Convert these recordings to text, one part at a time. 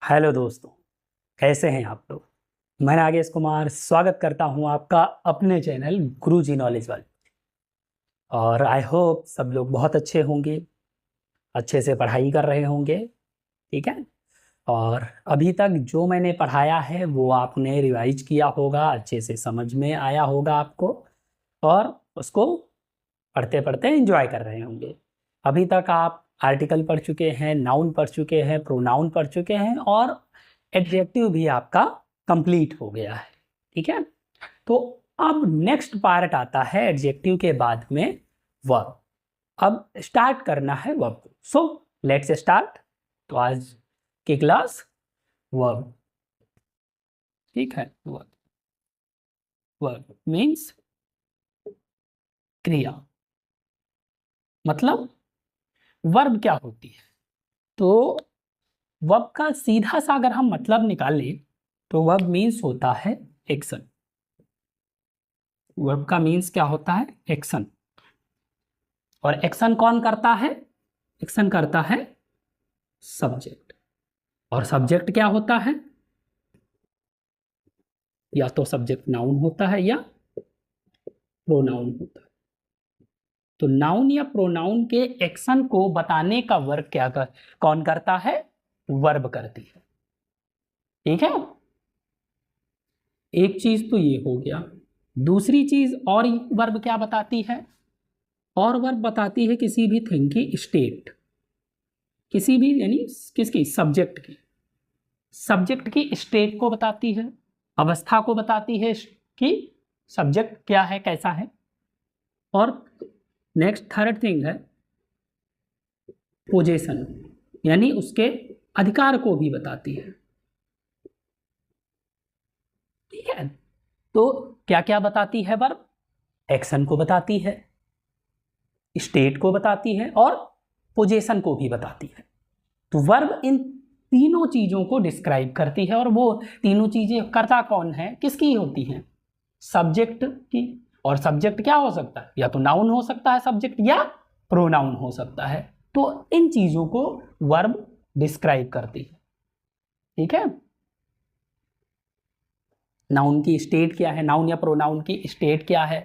Hello दोस्तों, कैसे हैं आप लोग। मैं नागेश कुमार स्वागत करता हूं आपका अपने चैनल गुरुजी नॉलेज वर्ल्ड। और आई होप सब लोग बहुत अच्छे होंगे, अच्छे से पढ़ाई कर रहे होंगे। ठीक है। और अभी तक जो मैंने पढ़ाया है वो आपने रिवाइज किया होगा, अच्छे से समझ में आया होगा आपको, और उसको पढ़ते पढ़ते एंजॉय कर रहे होंगे। अभी तक आप आर्टिकल पढ़ चुके हैं, नाउन पढ़ चुके हैं, प्रोनाउन पढ़ चुके हैं, और एडजेक्टिव भी आपका कंप्लीट हो गया है। ठीक है। तो अब नेक्स्ट पार्ट आता है एडजेक्टिव के बाद में वर्ब। अब स्टार्ट करना है वर्ब। So let's start. तो आज की क्लास वर्ब। ठीक है। वर्ब, वर्ब मीन्स क्रिया। मतलब वर्ब क्या होती है? तो वर्ब का सीधा सा अगर हम मतलब निकालें तो वर्ब मीन्स होता है एक्शन। वर्ब का मीन्स क्या होता है? एक्शन। और एक्शन कौन करता है? एक्शन करता है सब्जेक्ट। और सब्जेक्ट क्या होता है? या तो सब्जेक्ट नाउन होता है या प्रोनाउन होता है। तो नाउन या प्रोनाउन के एक्शन को बताने का वर्क कौन करता है? वर्ब करती है। ठीक है। एक चीज तो ये हो गया। दूसरी चीज और वर्ब क्या बताती है? और वर्ब बताती है किसी भी थिंग की स्टेट। किसी भी यानी किसकी? सब्जेक्ट की। सब्जेक्ट की स्टेट को बताती है, अवस्था को बताती है कि सब्जेक्ट क्या है, कैसा है। और नेक्स्ट थर्ड थिंग है पोजीशन, यानी उसके अधिकार को भी बताती है। ठीक है। तो क्या क्या बताती है वर्ब? एक्शन को बताती है, स्टेट को बताती है, और पोजीशन को भी बताती है। तो वर्ब इन तीनों चीजों को डिस्क्राइब करती है। और वो तीनों चीजें करता कौन है, किसकी होती हैं? सब्जेक्ट की। और सब्जेक्ट क्या हो सकता है? या तो नाउन हो सकता है सब्जेक्ट, या प्रोनाउन हो सकता है। तो इन चीजों को वर्ब डिस्क्राइब करती है। ठीक है। नाउन की स्टेट क्या है, नाउन या प्रोनाउन की स्टेट क्या है,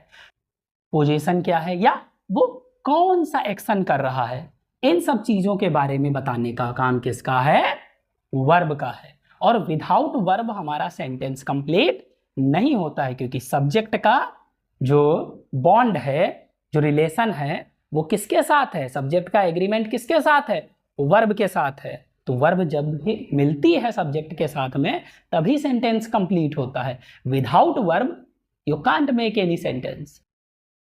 पोजीशन क्या है, या वो कौन सा एक्शन कर रहा है, इन सब चीजों के बारे में बताने का काम किसका है? वर्ब का है। और विदाउट वर्ब हमारा सेंटेंस कंप्लीट नहीं होता है, क्योंकि सब्जेक्ट का जो बॉन्ड है, जो रिलेशन है, वो किसके साथ है? सब्जेक्ट का एग्रीमेंट किसके साथ है? वर्ब के साथ है। तो वर्ब जब भी मिलती है सब्जेक्ट के साथ में, तभी सेंटेंस कंप्लीट होता है। Without verb you can't make any sentence.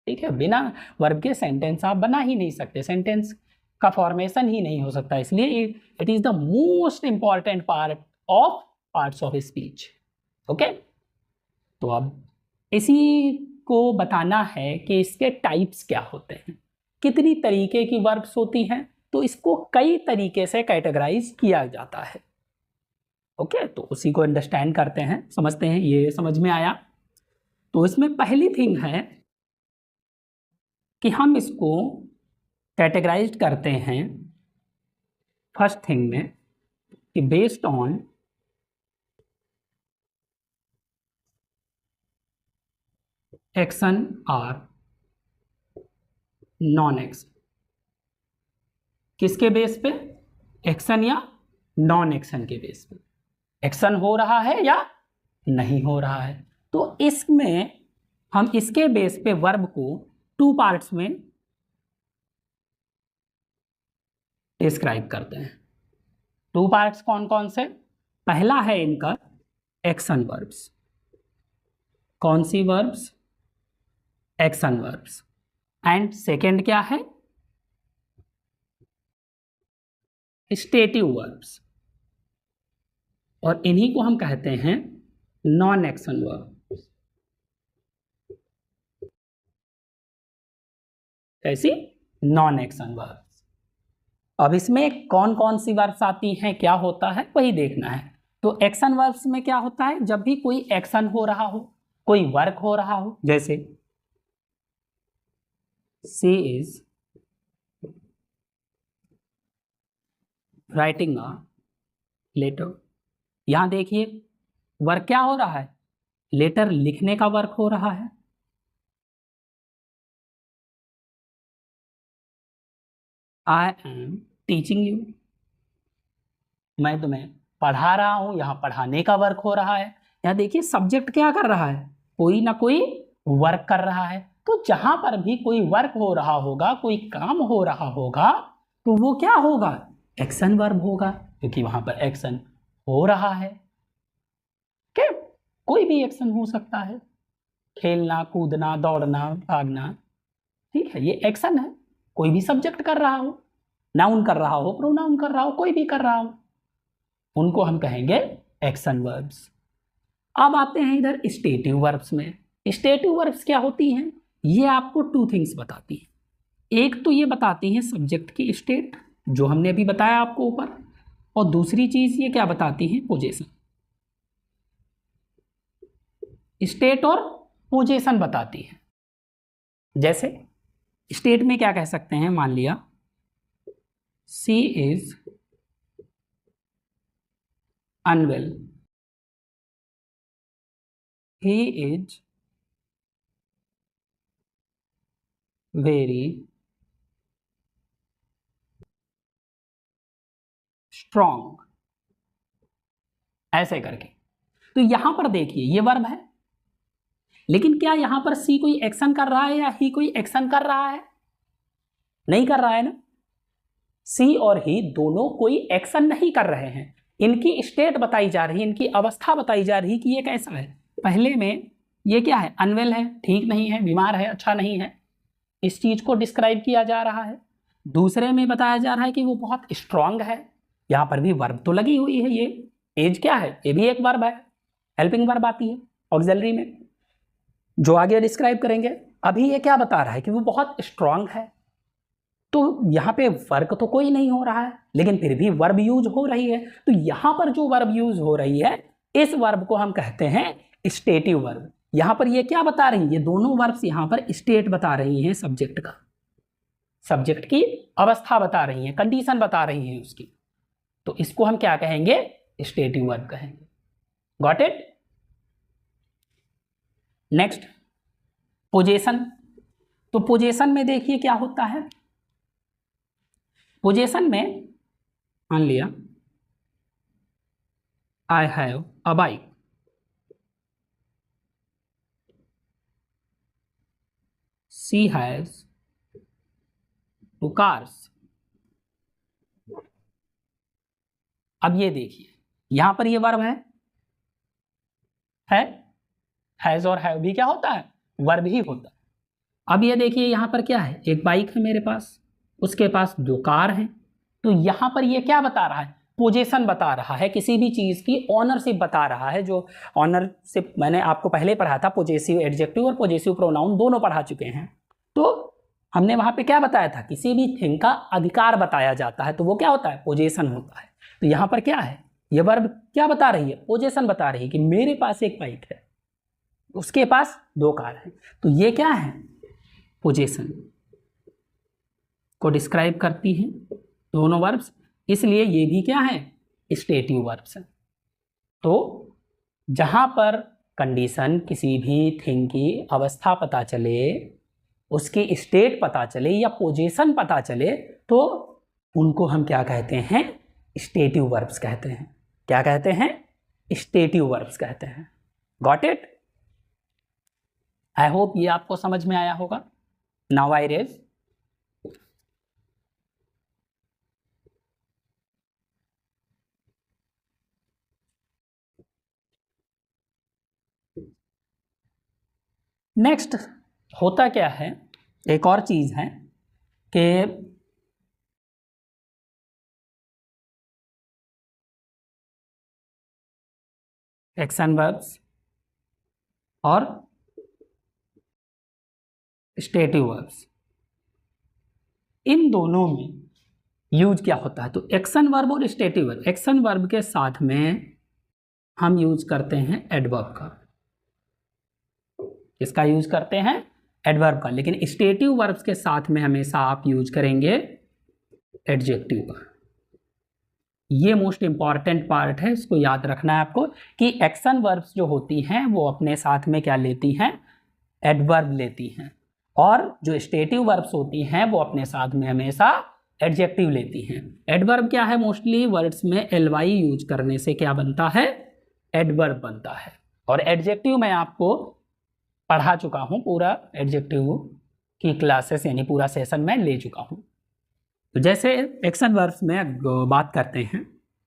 ठीक है। बिना वर्ब के सेंटेंस आप बना ही नहीं सकते, सेंटेंस का फॉर्मेशन ही नहीं हो सकता। इसलिए it is the most important part of parts of speech. Okay. तो अब इसी को बताना है कि इसके टाइप्स क्या होते हैं, कितनी तरीके की वर्ब्स होती हैं। तो इसको कई तरीके से कैटेगराइज किया जाता है। ओके। तो उसी को अंडरस्टैंड करते हैं, समझते हैं। ये समझ में आया? तो इसमें पहली थिंग है कि हम इसको कैटेगराइज करते हैं फर्स्ट थिंग में कि बेस्ड ऑन एक्शन और नॉन एक्शन। किसके बेस पे? एक्शन या नॉन एक्शन के बेस पे। एक्शन हो रहा है या नहीं हो रहा है। तो इसमें हम इसके बेस पे वर्ब को टू पार्ट्स में डिस्क्राइब करते हैं। टू पार्ट्स कौन कौन से? पहला है इनका एक्शन वर्ब्स। कौन सी verbs? Action verbs. And second क्या है? Stative verbs. और इन्हीं को हम कहते हैं नॉन एक्शन वर्ब। कैसी? Non action verbs. अब इसमें कौन कौन सी वर्ब्स आती हैं, क्या होता है, वही देखना है। तो एक्शन वर्ब्स में क्या होता है? जब भी कोई एक्शन हो रहा हो, कोई वर्क हो रहा हो, जैसे सी इज राइटिंग अ लेटर, यहां देखिए वर्क क्या हो रहा है, लेटर लिखने का वर्क हो रहा है। आई एम टीचिंग यू, मैं तुम्हें पढ़ा रहा हूं, यहां पढ़ाने का वर्क हो रहा है। यहां देखिए सब्जेक्ट क्या कर रहा है, कोई ना कोई वर्क कर रहा है। तो जहां पर भी कोई वर्क हो रहा होगा, कोई काम हो रहा होगा, तो वो क्या होगा, एक्शन वर्ब होगा, क्योंकि वहां पर एक्शन हो रहा है। क्या कोई भी एक्शन हो सकता है, खेलना, कूदना, दौड़ना, भागना, ठीक है, ये एक्शन है। कोई भी सब्जेक्ट कर रहा हो, नाउन कर रहा हो, प्रोनाउन कर रहा हो, कोई भी कर रहा हो, उनको हम कहेंगे एक्शन वर्ब्स। अब आते हैं इधर स्टेटिव वर्ब्स में। स्टेटिव वर्ब्स क्या होती हैं, ये आपको टू थिंग्स बताती हैं। एक तो ये बताती हैं सब्जेक्ट की स्टेट, जो हमने अभी बताया आपको ऊपर, और दूसरी चीज ये क्या बताती हैं, पोजीशन। स्टेट और पोजीशन बताती है। जैसे स्टेट में क्या कह सकते हैं, मान लिया she is unwell, he is very strong, ऐसे करके। तो यहां पर देखिए ये वर्ब है, लेकिन क्या यहां पर सी कोई एक्शन कर रहा है या ही कोई एक्शन कर रहा है, नहीं कर रहा है ना। सी और ही दोनों कोई एक्शन नहीं कर रहे हैं, इनकी स्टेट बताई जा रही है, इनकी अवस्था बताई जा रही है कि ये कैसा है। पहले में ये क्या है, अनवेल है, ठीक नहीं है, बीमार है, अच्छा नहीं है, इस चीज को डिस्क्राइब किया जा रहा है। दूसरे में बताया जा रहा है कि वो बहुत स्ट्रांग है, यहां पर भी वर्ब तो लगी हुई है, ये एज क्या है, ये भी एक वर्ब है, हेल्पिंग वर्ब आती है ऑक्सिलरी में, जो आगे डिस्क्राइब करेंगे। अभी ये क्या बता रहा है कि वो बहुत स्ट्रांग है, तो यहां पे वर्क तो कोई नहीं हो रहा है, लेकिन फिर भी वर्ब यूज हो रही है। तो यहां पर जो वर्ब यूज हो रही है, इस वर्ब को हम कहते हैं स्टेटिव वर्ब। यहां पर ये क्या बता रही है, ये दोनों वर्ब्स यहां पर स्टेट बता रही हैं सब्जेक्ट का, सब्जेक्ट की अवस्था बता रही हैं, कंडीशन बता रही हैं उसकी। तो इसको हम क्या कहेंगे, स्टेटिव वर्ब कहेंगे। Got it. Next position. तो पोजीशन में देखिए क्या होता है, पोजीशन में मान लिया I have a bike, she has two cars. अब ये देखिए यहां पर ये वर्ब है, हैज और हैव भी क्या होता है, वर्ब ही होता है। अब ये देखिए यहां पर क्या है, एक बाइक है मेरे पास, उसके पास 2 कार हैं। तो यहां पर ये क्या बता रहा है, पोजीशन बता रहा है, किसी भी चीज की ओनरशिप बता रहा है। जो ओनरशिप मैंने आपको पहले पढ़ा था, पॉजेसिव एडजेक्टिव और पॉजेसिव प्रोनाउन दोनों पढ़ा चुके हैं। तो हमने वहां पे क्या बताया था, किसी भी थिंग का अधिकार बताया जाता है, तो वो क्या होता है, पोजीशन होता है। तो यहां पर क्या है, ये वर्ब क्या बता रही है, पोजीशन बता रही है कि मेरे पास एक बाइक है, उसके पास 2 कार है। तो ये क्या है, पोजीशन को डिस्क्राइब करती हैं दोनों वर्ब्स, इसलिए ये भी क्या है, स्टेटिव वर्ब्स हैं। तो जहां पर कंडीशन, किसी भी थिंग की अवस्था पता चले, उसकी स्टेट पता चले या पोजीशन पता चले, तो उनको हम क्या कहते हैं, स्टेटिव वर्ब्स कहते हैं। क्या कहते हैं, स्टेटिव वर्ब्स कहते हैं। Got it. आई होप ये आपको समझ में आया होगा। Now I raise next. होता क्या है, एक और चीज है कि एक्शन वर्ब्स और स्टेटिव वर्ब्स, इन दोनों में यूज क्या होता है। तो एक्शन वर्ब और स्टेटिव वर्ब, एक्शन वर्ब के साथ में हम यूज करते हैं एडवर्ब का। किसका यूज करते हैं, एडवर्ब का। लेकिन स्टेटिव वर्ब्स के साथ में हमेशा आप यूज करेंगे एडजेक्टिव का। ये मोस्ट इंपॉर्टेंट पार्ट है, इसको याद रखना है आपको कि एक्शन वर्ब्स जो होती हैं वो अपने साथ में क्या लेती हैं, एडवर्ब लेती हैं, और जो स्टेटिव वर्ब्स होती हैं वो अपने साथ में हमेशा एडजेक्टिव लेती हैं। एडवर्ब क्या है, मोस्टली वर्ड्स में एलवाई यूज करने से क्या बनता है, एडवर्ब बनता है। और एडजेक्टिव मैं आपको पढ़ा चुका हूँ, पूरा एडजेक्टिव की क्लासेस यानी पूरा सेशन में ले चुका हूँ। तो जैसे एक्शन वर्ब्स में बात करते हैं,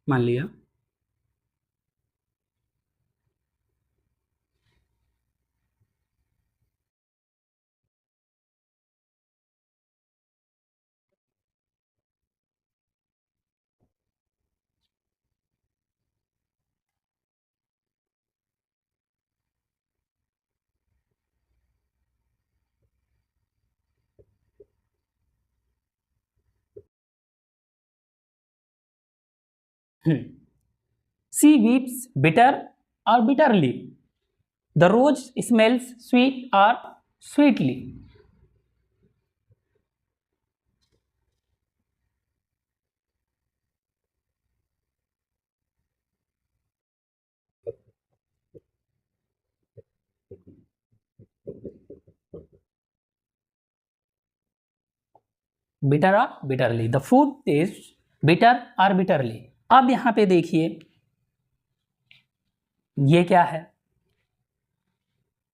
मान लिया सी वीप्स बिटर और bitterly, the rose smells sweet और स्वीटली। बिटर और bitterly, the food taste bitter और बिटरली। अब यहां पे देखिए ये क्या है,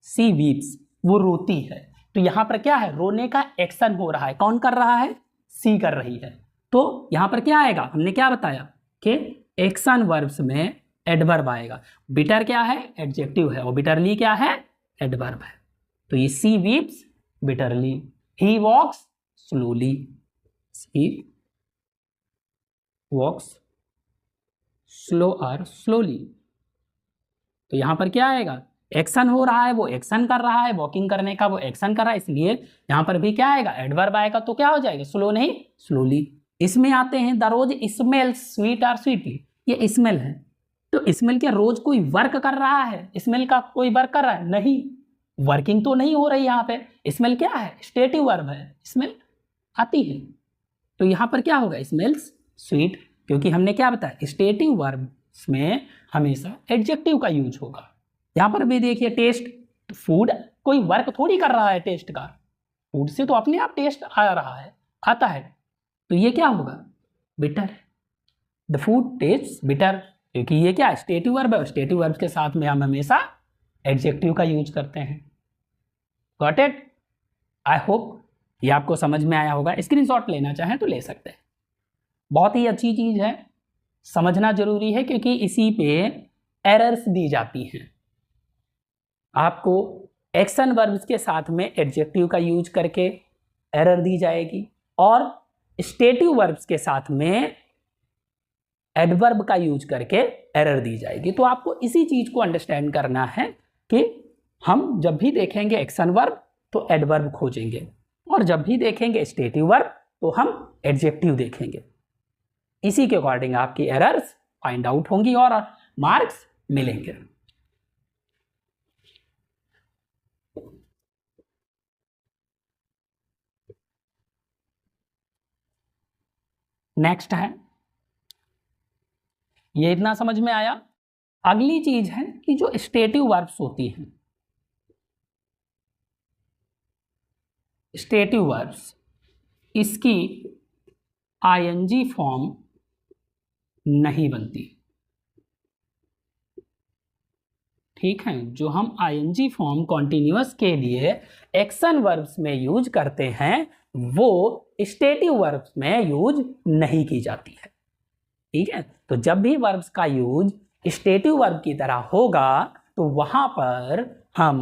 सी वीप्स, वो रोती है। तो यहां पर क्या है, रोने का एक्शन हो रहा है, कौन कर रहा है, सी कर रही है। तो यहां पर क्या आएगा, हमने क्या बताया कि एक्शन वर्ब्स में एडवर्ब आएगा। बिटर क्या है, एडजेक्टिव है, और बिटरली क्या है, एडवर्ब है। तो ये सी वीप्स बिटरली, ही वॉक्स स्लोली, ही वॉक्स स्लो और स्लोली। तो यहां पर क्या आएगा, एक्शन हो रहा है, वो एक्शन कर रहा है, वॉकिंग करने का वो एक्शन कर रहा है, इसलिए यहां पर भी क्या आएगा, एडवर्ब आएगा। तो क्या हो जाएगा, स्लो नहीं स्लोली। इसमें आते हैं, द रोज स्मेल स्वीट और स्वीटली, ये स्मेल है। तो स्मेल क्या रोज कोई वर्क कर रहा है, स्मेल का कोई वर्क कर रहा है, नहीं, वर्किंग तो नहीं हो रही यहाँ पे। स्मेल क्या है, स्टेटिव वर्ब है, स्मेल आती है। तो यहां पर क्या होगा, स्मेल्स स्वीट, क्योंकि हमने क्या बताया, स्टेटिव वर्ब्स में हमेशा एडजेक्टिव का यूज होगा। यहां पर भी देखिए टेस्ट, फूड कोई वर्क थोड़ी कर रहा है टेस्ट का, फूड से तो अपने आप टेस्ट आ रहा है, आता है। तो ये क्या होगा, bitter, the food taste bitter, क्योंकि ये क्या स्टेटिव वर्ब है, स्टेटिव वर्ब के साथ में हम हमेशा एडजेक्टिव का यूज करते हैं। गॉट इट, आई होप ये आपको समझ में आया होगा। स्क्रीनशॉट लेना चाहें तो ले सकते हैं, बहुत ही अच्छी चीज है, समझना जरूरी है, क्योंकि इसी पे एरर्स दी जाती हैं। आपको एक्शन वर्ब्स के साथ में एडजेक्टिव का यूज करके एरर दी जाएगी, और स्टेटिव वर्ब्स के साथ में एडवर्ब का यूज करके एरर दी जाएगी। तो आपको इसी चीज को अंडरस्टैंड करना है कि हम जब भी देखेंगे एक्शन वर्ब तो एडवर्ब खोजेंगे, और जब भी देखेंगे स्टेटिव वर्ब तो हम एडजेक्टिव देखेंगे। इसी के अकॉर्डिंग आपकी एरर्स फाइंड आउट होंगी और मार्क्स मिलेंगे। नेक्स्ट है, ये इतना समझ में आया। अगली चीज है कि जो स्टेटिव वर्ब्स होती हैं, स्टेटिव वर्ब्स, इसकी आईएनजी फॉर्म नहीं बनती। ठीक है, जो हम आईएनजी फॉर्म कॉन्टिन्यूअस के लिए एक्शन वर्ब्स में यूज करते हैं वो स्टेटिव वर्ब्स में यूज नहीं की जाती है। ठीक है, तो जब भी वर्ब्स का यूज स्टेटिव वर्ब की तरह होगा तो वहां पर हम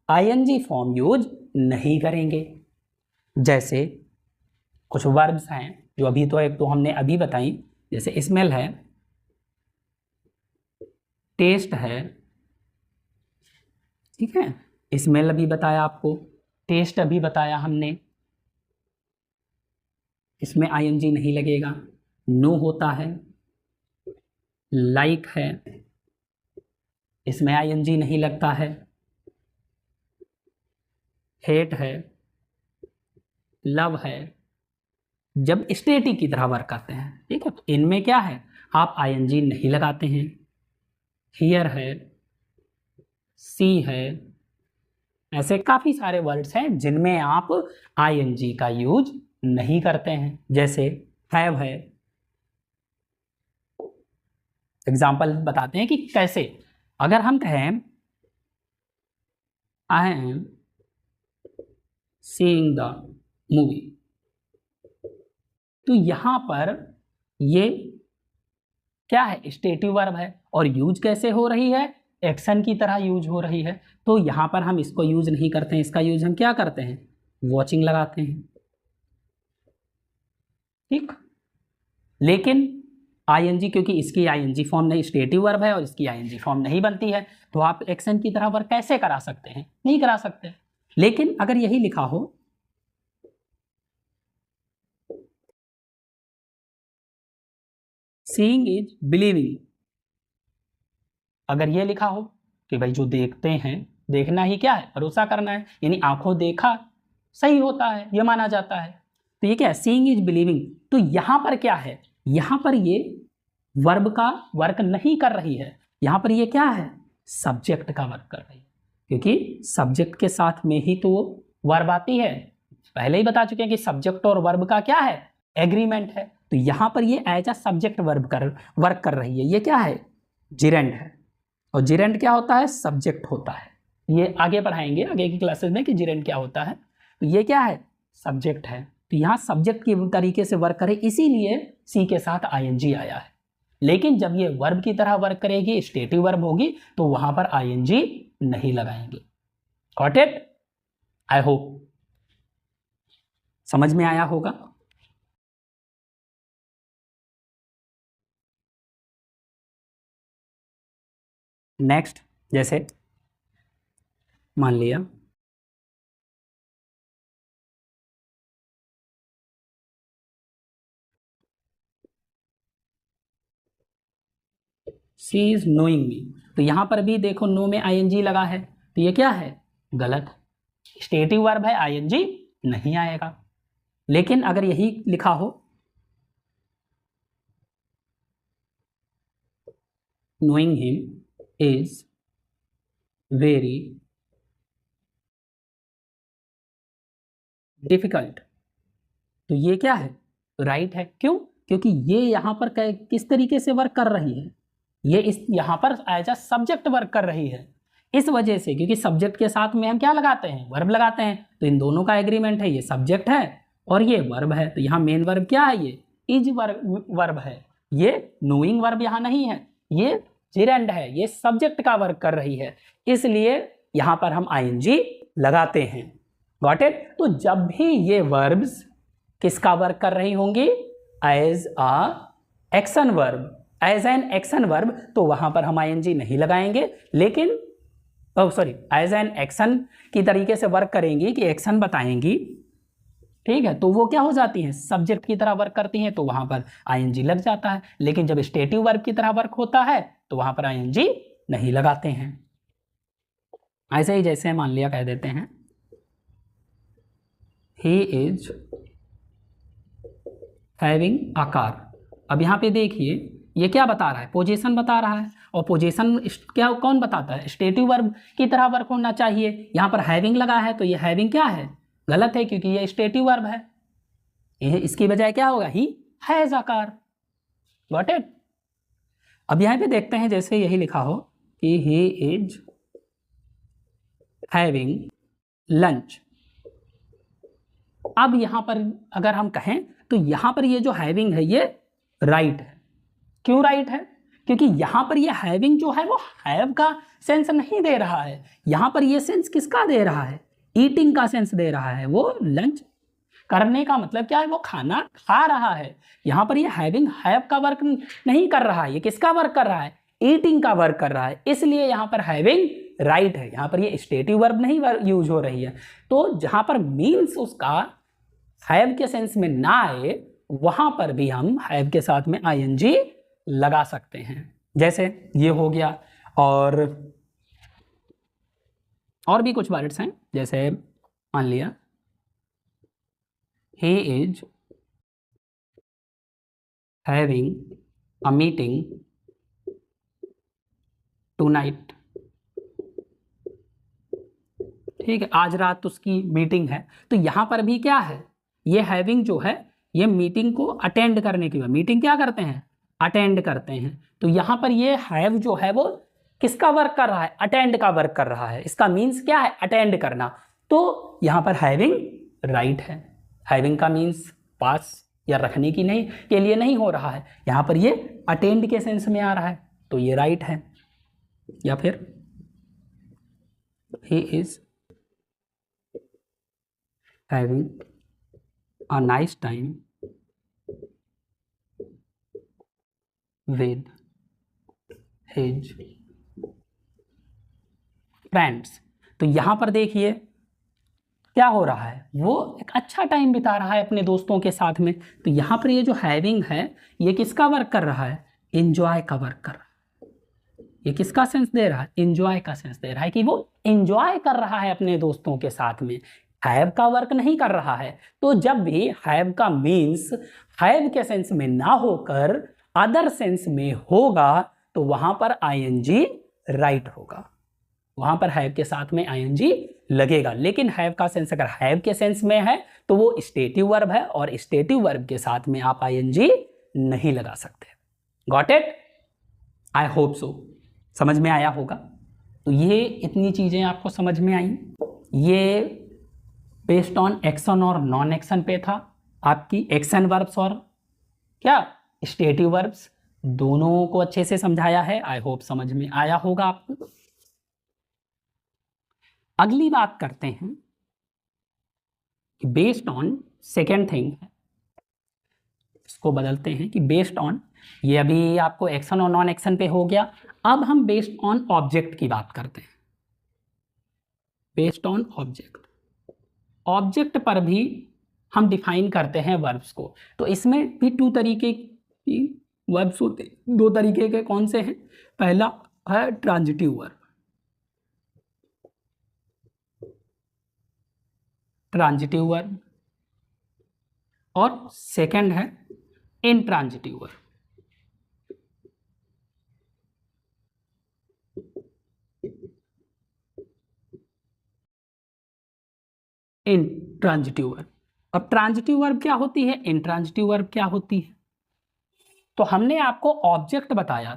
आईएनजी फॉर्म यूज नहीं करेंगे। जैसे कुछ वर्ब्स हैं जो अभी तो एक तो हमने अभी बताई, जैसे स्मेल है, टेस्ट है, ठीक है, स्मेल अभी बताया आपको, टेस्ट अभी बताया हमने, इसमें आईएनजी नहीं लगेगा। नो होता है, लाइक है, इसमें आईएनजी नहीं लगता है। हेट है, लव है, जब स्टेटिव की तरह वर्क करते हैं। ठीक है, तो इनमें क्या है, आप आईएनजी नहीं लगाते हैं। हियर है, सी है, ऐसे काफ़ी सारे वर्ड्स हैं जिनमें आप आईएनजी का यूज नहीं करते हैं, जैसे हैव है। एग्जाम्पल बताते हैं कि कैसे। अगर हम कहें I am seeing the movie, तो यहां पर ये क्या है, स्टेटिव वर्ब है, और यूज कैसे हो रही है, एक्शन की तरह यूज हो रही है। तो यहां पर हम इसको यूज नहीं करते हैं, इसका यूज हम क्या करते हैं, वॉचिंग लगाते हैं। ठीक, लेकिन आईएनजी, क्योंकि इसकी आईएनजी फॉर्म नहीं, स्टेटिव वर्ब है और इसकी आईएनजी फॉर्म नहीं बनती है, तो आप एक्शन की तरह वर्क कैसे करा सकते हैं, नहीं करा सकते। लेकिन अगर यही लिखा हो सीइंग इज बिलीविंग, अगर ये लिखा हो कि भाई जो देखते हैं, देखना ही क्या है, भरोसा करना है, यानी आंखों देखा सही होता है, ये माना जाता है। तो ये क्या है, सीइंग इज बिलीविंग। तो यहां पर क्या है, यहां पर ये वर्ब का वर्क नहीं कर रही है, यहां पर ये क्या है, सब्जेक्ट का वर्क कर रही है, क्योंकि सब्जेक्ट के साथ में ही तो वर्ब आती है। पहले ही बता चुके हैं कि सब्जेक्ट और वर्ब का क्या है, एग्रीमेंट है। तो यहां पर ये as a subject verb work कर रही है। ये क्या है, जिरेंड है, और जिरेंड क्या होता है, सब्जेक्ट होता है। ये आगे पढ़ाएंगे आगे की क्लासेस में कि जिरेंड क्या होता है। तो ये क्या है, सब्जेक्ट है। तो यहाँ सब्जेक्ट की तरीके से वर्क करे, इसीलिए सी के साथ आईएनजी आया है। लेकिन जब ये वर्ब की तरह वर्क करेगी, स्टेटिव वर्ब होगी, तो वहां पर आईएनजी नहीं लगाएंगे। Got it? आई होप समझ में आया होगा। नेक्स्ट, जैसे मान लिया शी इज नोइंग मी, तो यहां पर भी देखो नो में आईएनजी लगा है, तो ये क्या है, गलत। स्टेटिव वर्ब है, आईएनजी नहीं आएगा। लेकिन अगर यही लिखा हो knowing him is very difficult, तो ये क्या है, राइट है। क्यों, क्योंकि ये यहां पर किस तरीके से वर्क कर रही है, ये इस यहां पर एज अ सब्जेक्ट वर्क कर रही है। इस वजह से, क्योंकि सब्जेक्ट के साथ में हम क्या लगाते हैं, वर्ब लगाते हैं, तो इन दोनों का एग्रीमेंट है, ये सब्जेक्ट है और ये वर्ब है। तो यहाँ मेन वर्ब क्या है, ये इज वर्ब है, ये नोइंग वर्ब यहाँ नहीं है, ये जिरेंड है, ये सब्जेक्ट का वर्क कर रही है, इसलिए यहां पर हम आईएनजी लगाते हैं। Got it? तो जब भी ये वर्ब्स किसका वर्क कर रही होंगी, as a action verb, as an action verb, तो वहां पर हम आईएनजी नहीं लगाएंगे। लेकिन सॉरी, एज एन एक्शन की तरीके से वर्क करेंगी, कि एक्शन बताएंगी, ठीक है, तो वो क्या हो जाती हैं, सब्जेक्ट की तरह वर्क करती हैं, तो वहां पर आईएनजी लग जाता है। लेकिन जब स्टेटिव वर्ब की तरह वर्क होता है, तो वहां पर आईएनजी नहीं लगाते हैं। ऐसे ही जैसे मान लिया कह देते हैं he is having a car. अब यहाँ पे देखिए ये क्या बता रहा है, पोजीशन बता रहा है, और पोजीशन क्या कौन बताता है, स्टेटिव वर्ब की तरह वर्क होना चाहिए। यहाँ पर हैविंग लगा है, तो ये हैविंग क्या है, गलत है, क्योंकि ये स्टेटिव वर्ब है। ये इसकी बजाय क्या होगा, he has a car. Got it? अब यहाँ पे देखते हैं, जैसे यही लिखा हो कि ही इज हैविंग लंच। अब यहां पर अगर हम कहें, तो यहां पर ये जो हैविंग है, ये राइट है। क्यों राइट है, क्योंकि यहां पर ये हैविंग जो है वो हैव का सेंस नहीं दे रहा है, यहां पर ये सेंस किसका दे रहा है, ईटिंग का सेंस दे रहा है। वो लंच करने का मतलब क्या है, वो खाना खा रहा है। यहां पर ये हैविंग हैव का वर्क नहीं कर रहा है, ये किसका वर्क कर रहा है, ईटिंग का वर्क कर रहा है, इसलिए यहां पर हैविंग राइट है। यहां पर ये स्टेटिव वर्ब नहीं यूज हो रही है। तो जहां पर मीन्स उसका हैव के सेंस में ना आए, वहां पर भी हम हैव के साथ में आईएनजी लगा सकते हैं। जैसे ये हो गया, और भी कुछ वर्ड्स हैं, जैसे मान लिया he is having a meeting tonight, ठीक है, आज रात उसकी मीटिंग है। तो यहां पर भी क्या है, ये हैविंग जो है ये मीटिंग को अटेंड करने की, मीटिंग क्या करते हैं, अटेंड करते हैं। तो यहां पर ये हैव जो है वो किसका वर्क कर रहा है, अटेंड का वर्क कर रहा है। इसका मीन्स क्या है, अटेंड करना। तो यहां पर हैविंग राइट है। हैविंग का मीन्स पास या रखने की नहीं के लिए नहीं हो रहा है, यहां पर ये अटेंड के सेंस में आ रहा है, तो ये राइट है। या फिर he is having a nice time with his friends। तो यहां पर देखिए क्या हो रहा है, वो एक अच्छा टाइम बिता रहा है अपने दोस्तों के साथ में। तो यहां पर ये जो हैविंग है ये किसका वर्क कर रहा है, एंजॉय का वर्क कर रहा है। ये किसका सेंस दे रहा है, एंजॉय का सेंस दे रहा है कि वो एंजॉय कर रहा है अपने दोस्तों के साथ में, हैव का वर्क नहीं कर रहा है। तो जब भी हैव का मीन्स हैव के सेंस में ना होकर अदर सेंस में होगा तो वहां पर आईएनजी राइट होगा, वहां पर हैव के साथ में आईएनजी लगेगा। लेकिन हैव का सेंस अगर हैव के सेंस में है तो वो स्टेटिव वर्ब है, और स्टेटिव वर्ब के साथ में आप आईएनजी नहीं लगा सकते। Got it, I hope so, समझ में आया होगा। तो ये इतनी चीजें आपको समझ में आई, ये बेस्ड ऑन एक्शन और नॉन एक्शन पे था, आपकी एक्शन वर्ब्स और क्या स्टेटिव वर्ब्स दोनों को अच्छे से समझाया है। आई होप समझ में आया होगा आपको। अगली बात करते हैं कि बेस्ड ऑन सेकेंड थिंग, इसको बदलते हैं कि बेस्ड ऑन, ये अभी आपको एक्शन और नॉन एक्शन पे हो गया। अब हम बेस्ड ऑन ऑब्जेक्ट की बात करते हैं। बेस्ड ऑन ऑब्जेक्ट, ऑब्जेक्ट पर भी हम डिफाइन करते हैं वर्ब्स को। तो इसमें भी टू तरीके की वर्ब्स होते हैं, दो तरीके के, कौन से हैं, पहला है ट्रांजिटिव वर्ब, ट्रांजिटिव वर्ब, और सेकंड है इनट्रांजिटिव वर्ब। इनट्रांजिटिव वर्ब, अब ट्रांजिटिव वर्ब क्या होती है, इनट्रांजिटिव वर्ब क्या होती है। तो हमने आपको ऑब्जेक्ट बताया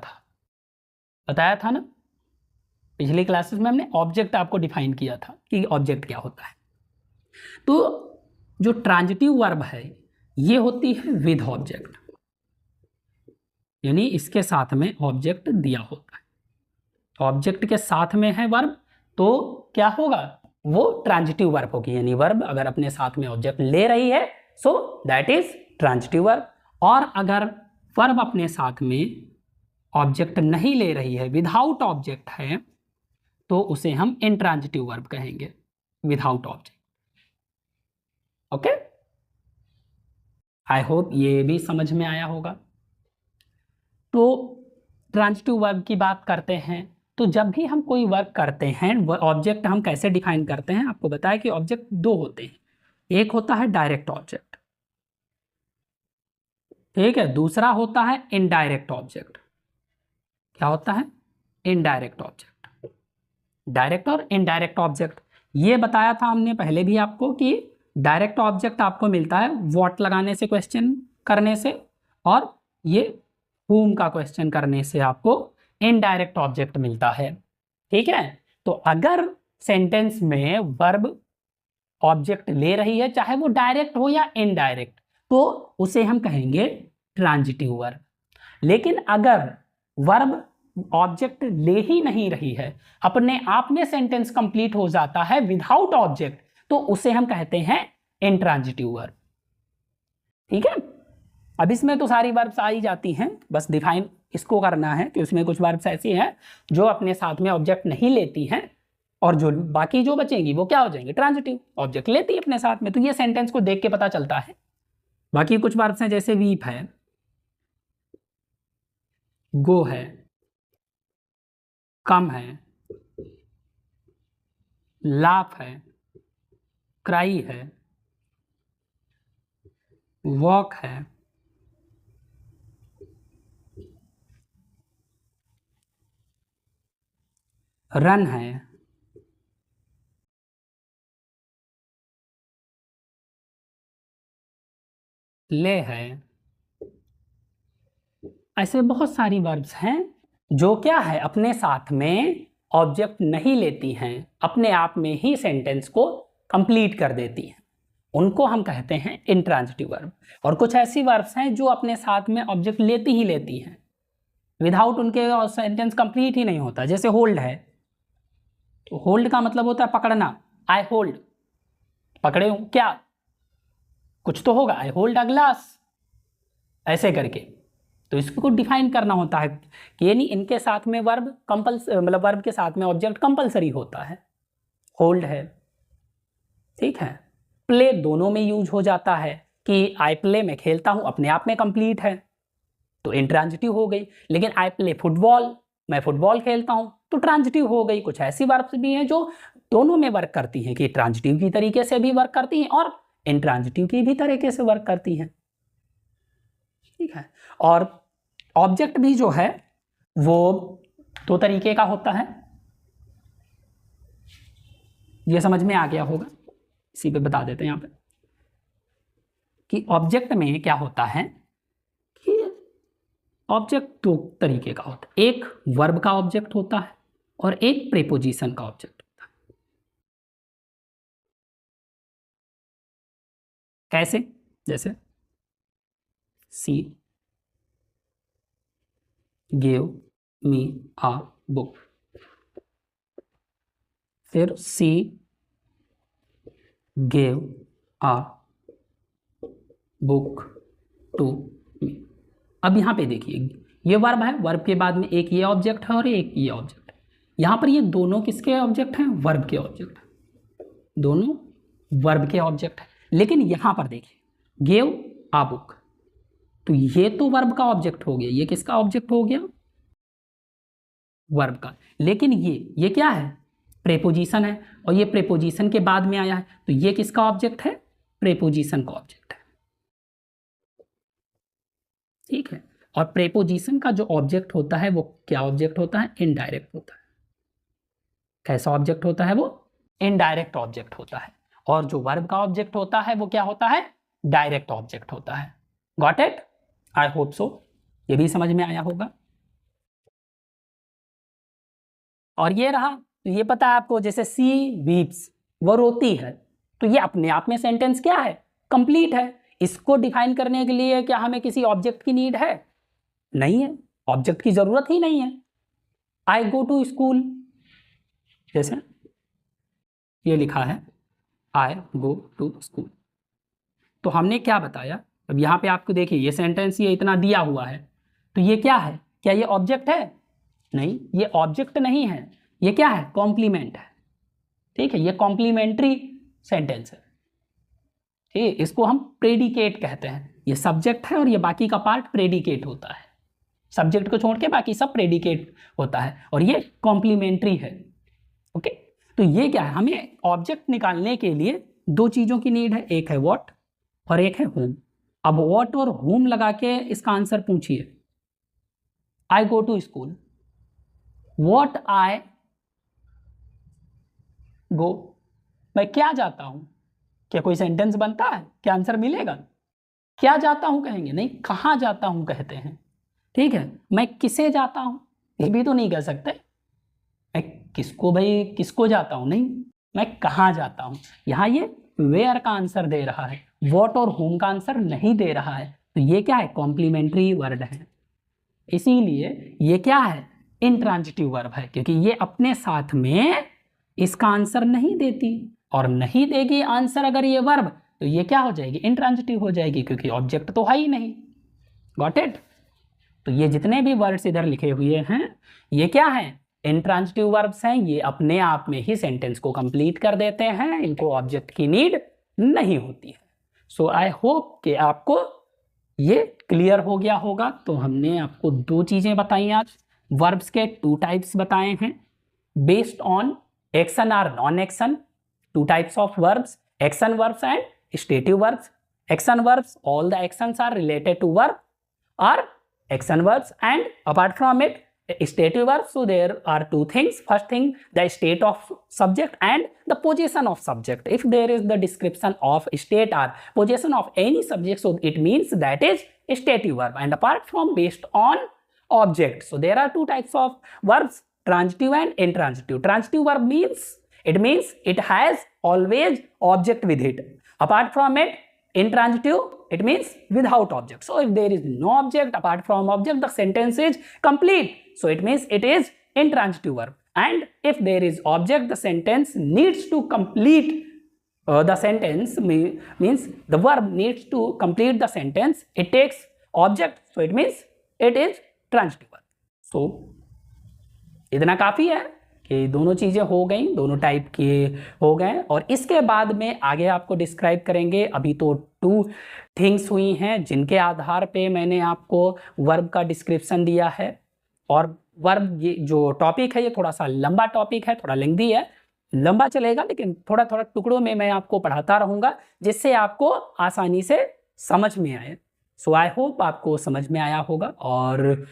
था ना, पिछली क्लासेस में हमने ऑब्जेक्ट आपको डिफाइन किया था कि ऑब्जेक्ट क्या होता है। तो जो ट्रांजिटिव वर्ब है ये होती है विद ऑब्जेक्ट, यानी इसके साथ में ऑब्जेक्ट दिया होता है, ऑब्जेक्ट के साथ में है वर्ब तो क्या होगा, वो ट्रांजिटिव वर्ब होगी। यानी वर्ब अगर अपने साथ में ऑब्जेक्ट ले रही है so that is transitive verb, और अगर वर्ब अपने साथ में ऑब्जेक्ट नहीं ले रही है, विदाउट ऑब्जेक्ट है, तो उसे हम इनट्रांजिटिव वर्ब कहेंगे, without object. Okay, I hope ये भी समझ में आया होगा। तो ट्रांजिटिव वर्ब की बात करते हैं, तो जब भी हम कोई वर्क करते हैं ऑब्जेक्ट हम कैसे डिफाइन करते हैं, आपको बताया कि ऑब्जेक्ट दो होते हैं, एक होता है डायरेक्ट ऑब्जेक्ट, ठीक है, दूसरा होता है इनडायरेक्ट ऑब्जेक्ट। क्या होता है, इनडायरेक्ट ऑब्जेक्ट, डायरेक्ट और इनडायरेक्ट ऑब्जेक्ट। ये बताया था हमने पहले भी आपको कि डायरेक्ट ऑब्जेक्ट आपको मिलता है व्हाट लगाने से, क्वेश्चन करने से, और ये whom का क्वेश्चन करने से आपको इनडायरेक्ट ऑब्जेक्ट मिलता है, ठीक है। तो अगर सेंटेंस में वर्ब ऑब्जेक्ट ले रही है, चाहे वो डायरेक्ट हो या इनडायरेक्ट, तो उसे हम कहेंगे ट्रांजिटिव वर्ब। लेकिन अगर वर्ब ऑब्जेक्ट ले ही नहीं रही है, अपने आप में सेंटेंस कंप्लीट हो जाता है विदाउट ऑब्जेक्ट, तो उसे हम कहते हैं इनट्रांजिटिव वर्ब, ठीक है। अब इसमें तो सारी वर्ब्स आ ही जाती हैं, बस डिफाइन इसको करना है कि उसमें कुछ वर्ब्स ऐसी हैं जो अपने साथ में ऑब्जेक्ट नहीं लेती हैं, और जो बाकी जो बचेंगी वो क्या हो जाएंगे, ट्रांजिटिव, ऑब्जेक्ट लेती है अपने साथ में। तो ये सेंटेंस को देख के पता चलता है। बाकी कुछ वर्ब्स हैं जैसे वीप है, गो है, कम है, लाफ है, क्राई है, वॉक है, रन है, ले है, ऐसे बहुत सारी वर्ब्स हैं जो क्या है अपने साथ में ऑब्जेक्ट नहीं लेती हैं, अपने आप में ही सेंटेंस को कंप्लीट कर देती हैं, उनको हम कहते हैं इंट्रांजिटिव वर्ब। और कुछ ऐसी वर्ब्स हैं जो अपने साथ में ऑब्जेक्ट लेती ही लेती हैं, विदाउट उनके सेंटेंस कंप्लीट ही नहीं होता। जैसे होल्ड है, तो होल्ड का मतलब होता है पकड़ना, आई होल्ड, पकड़े हूं क्या, कुछ तो होगा, आई होल्ड अ ग्लास, ऐसे करके। तो इसको डिफाइन करना होता है कि यानी इनके साथ में वर्ब मतलब वर्ब के साथ में ऑब्जेक्ट कंपलसरी होता है, होल्ड है, ठीक है। प्ले दोनों में यूज हो जाता है कि आई प्ले, मैं खेलता हूं, अपने आप में कंप्लीट है, तो इंट्रांजिटिव हो गई। लेकिन आई प्ले फुटबॉल, मैं फुटबॉल खेलता हूं, तो ट्रांजिटिव हो गई। कुछ ऐसी वर्ब्स भी हैं जो दोनों में वर्क करती हैं, कि ट्रांजिटिव की तरीके से भी वर्क करती हैं और इंट्रांजिटिव की भी तरीके से वर्क करती हैं, ठीक है। और ऑब्जेक्ट भी जो है वो दो तरीके का होता है, ये समझ में आ गया होगा, इसी पे बता देते हैं यहाँ पे कि ऑब्जेक्ट में क्या होता है कि ऑब्जेक्ट दो तरीके का होता है, एक वर्ब का ऑब्जेक्ट होता है और एक प्रीपोजिशन का ऑब्जेक्ट होता है। कैसे? जैसे सी gave me a book, फिर सी gave a book to me। अब यहाँ पे देखिए, ये वर्ब है, वर्ब के बाद में एक ये ऑब्जेक्ट है और एक ये ऑब्जेक्ट है। यहाँ पर ये दोनों किसके ऑब्जेक्ट हैं? वर्ब के ऑब्जेक्ट है, दोनों वर्ब के ऑब्जेक्ट है। लेकिन यहाँ पर देखिए गेव आ बुक, तो ये तो वर्ब का ऑब्जेक्ट हो गया, ये किसका ऑब्जेक्ट हो गया? वर्ब का। लेकिन ये क्या है? प्रेपोजिशन है, और ये प्रेपोजिशन के बाद में आया है, तो ये किसका ऑब्जेक्ट है? प्रेपोजिशन का ऑब्जेक्ट है, ठीक है। और प्रेपोजिशन का जो ऑब्जेक्ट होता है वो क्या ऑब्जेक्ट होता है? इनडायरेक्ट होता है। कैसा ऑब्जेक्ट होता है वो? इनडायरेक्ट ऑब्जेक्ट होता है। और जो वर्ब का ऑब्जेक्ट होता है वो क्या होता है? डायरेक्ट ऑब्जेक्ट होता है। Got it? I hope so, ये भी समझ में आया होगा। और ये रहा, तो ये पता है आपको, जैसे सी वीप्स, वो रोती है, तो ये अपने आप में सेंटेंस क्या है? कंप्लीट है। इसको डिफाइन करने के लिए क्या हमें किसी ऑब्जेक्ट की नीड है? नहीं है, ऑब्जेक्ट की जरूरत ही नहीं है। आई गो टू स्कूल, जैसे ये लिखा है आई गो टू स्कूल, तो हमने क्या बताया? अब यहाँ पे आपको देखिए ये सेंटेंस ये इतना दिया हुआ है, तो ये क्या है? क्या ये ऑब्जेक्ट है? नहीं, ये ऑब्जेक्ट नहीं है, ये क्या है? कॉम्प्लीमेंट है, ठीक है। ये कॉम्प्लीमेंट्री सेंटेंस है, ठीक। इसको हम प्रेडिकेट कहते हैं। ये सब्जेक्ट है और ये बाकी का पार्ट प्रेडिकेट होता है, सब्जेक्ट को छोड़ के बाकी सब प्रेडिकेट होता है, और ये कॉम्प्लीमेंट्री है, ओके। तो ये क्या है? हमें ऑब्जेक्ट निकालने के लिए दो चीज़ों की नीड है, एक है व्हाट और एक है होम। अब व्हाट और होम लगा के इसका आंसर पूछिए। I go to school, what I go, मैं क्या जाता हूं, क्या कोई सेंटेंस बनता है? क्या आंसर मिलेगा? क्या जाता हूं कहेंगे, नहीं, कहां जाता हूं कहते हैं, ठीक है। मैं किसे जाता हूं, ये भी तो नहीं कह सकते। मैं किसको, भाई किसको जाता हूं, नहीं, मैं कहां जाता हूं। यहां ये वेयर का आंसर दे रहा है, व्हाट और होम का आंसर नहीं दे रहा है, तो ये क्या है? कॉम्प्लीमेंट्री वर्ड है, इसीलिए ये क्या है? इंट्रांजिटिव वर्ब है, क्योंकि ये अपने साथ में इसका आंसर नहीं देती, और नहीं देगी आंसर अगर ये वर्ब, तो ये क्या हो जाएगी? इंट्रांजिटिव हो जाएगी, क्योंकि ऑब्जेक्ट तो है ही नहीं। Got it? तो ये जितने भी वर्ड्स इधर लिखे हुए हैं ये क्या है? इंट्रांजिटिव वर्ब्स हैं, ये अपने आप में ही सेंटेंस को कंप्लीट कर देते हैं, इनको ऑब्जेक्ट की नीड नहीं होती है। सो आई होप कि आपको ये क्लियर हो गया होगा। तो हमने आपको दो चीज़ें बताई आज, वर्ब्स के टू टाइप्स बताए हैं बेस्ड ऑन एक्शन और non action. Two types of verbs, action verbs and stative verbs. Action verbs, all the actions are related to verb, or action verbs, and apart from it stative verb, so there are two things. First thing, the state of subject and the position of subject. If there is the description of state or position of any subject, so it means that is stative verb. And apart from based on object, so there are two types of verbs, transitive and intransitive. Transitive verb means it has always object with it. Apart from it, intransitive, it means without object. So if there is no object, apart from object, the sentence is complete. So it means it is intransitive verb. And if there is object, the sentence needs to complete the sentence, means the verb needs to complete the sentence. It takes object, so it means it is transitive verb. So इतना काफ़ी है कि दोनों चीज़ें हो गई, दोनों type के हो गए। और इसके बाद में आगे आपको डिस्क्राइब करेंगे। अभी तो 2 थिंग्स हुई हैं जिनके आधार पे मैंने आपको वर्ब का डिस्क्रिप्शन दिया है। और वर्ब, ये जो टॉपिक है ये थोड़ा सा लंबा टॉपिक है, थोड़ा लेंथी है, लंबा चलेगा, लेकिन थोड़ा थोड़ा टुकड़ों में मैं आपको पढ़ाता रहूँगा जिससे आपको आसानी से समझ में आए। सो आई होप आपको समझ में आया होगा। और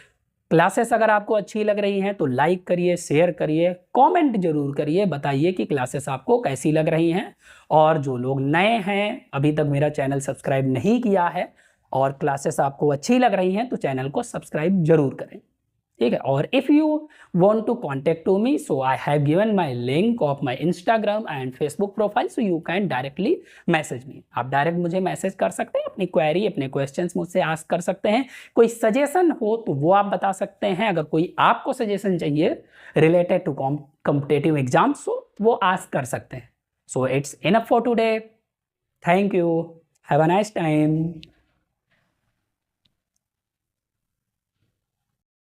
क्लासेस अगर आपको अच्छी लग रही हैं तो लाइक करिए, शेयर करिए, कमेंट जरूर करिए, बताइए कि क्लासेस आपको कैसी लग रही हैं। और जो लोग नए हैं, अभी तक मेरा चैनल सब्सक्राइब नहीं किया है और क्लासेस आपको अच्छी लग रही हैं, तो चैनल को सब्सक्राइब जरूर करें, ठीक है। और if you want to contact to me, so I have given my link of my Instagram and Facebook profile, so you can directly message me. आप डायरेक्ट मुझे मैसेज कर सकते हैं, अपनी क्वेरी, अपने क्वेश्चंस मुझसे आस्क कर सकते हैं। कोई सजेशन हो तो वो आप बता सकते हैं। अगर कोई आपको सजेशन चाहिए रिलेटेड टू कॉम्पिटिटिव एग्जाम्स, सो वो आस्क कर सकते हैं। So it's enough for today. Thank you, have a nice time.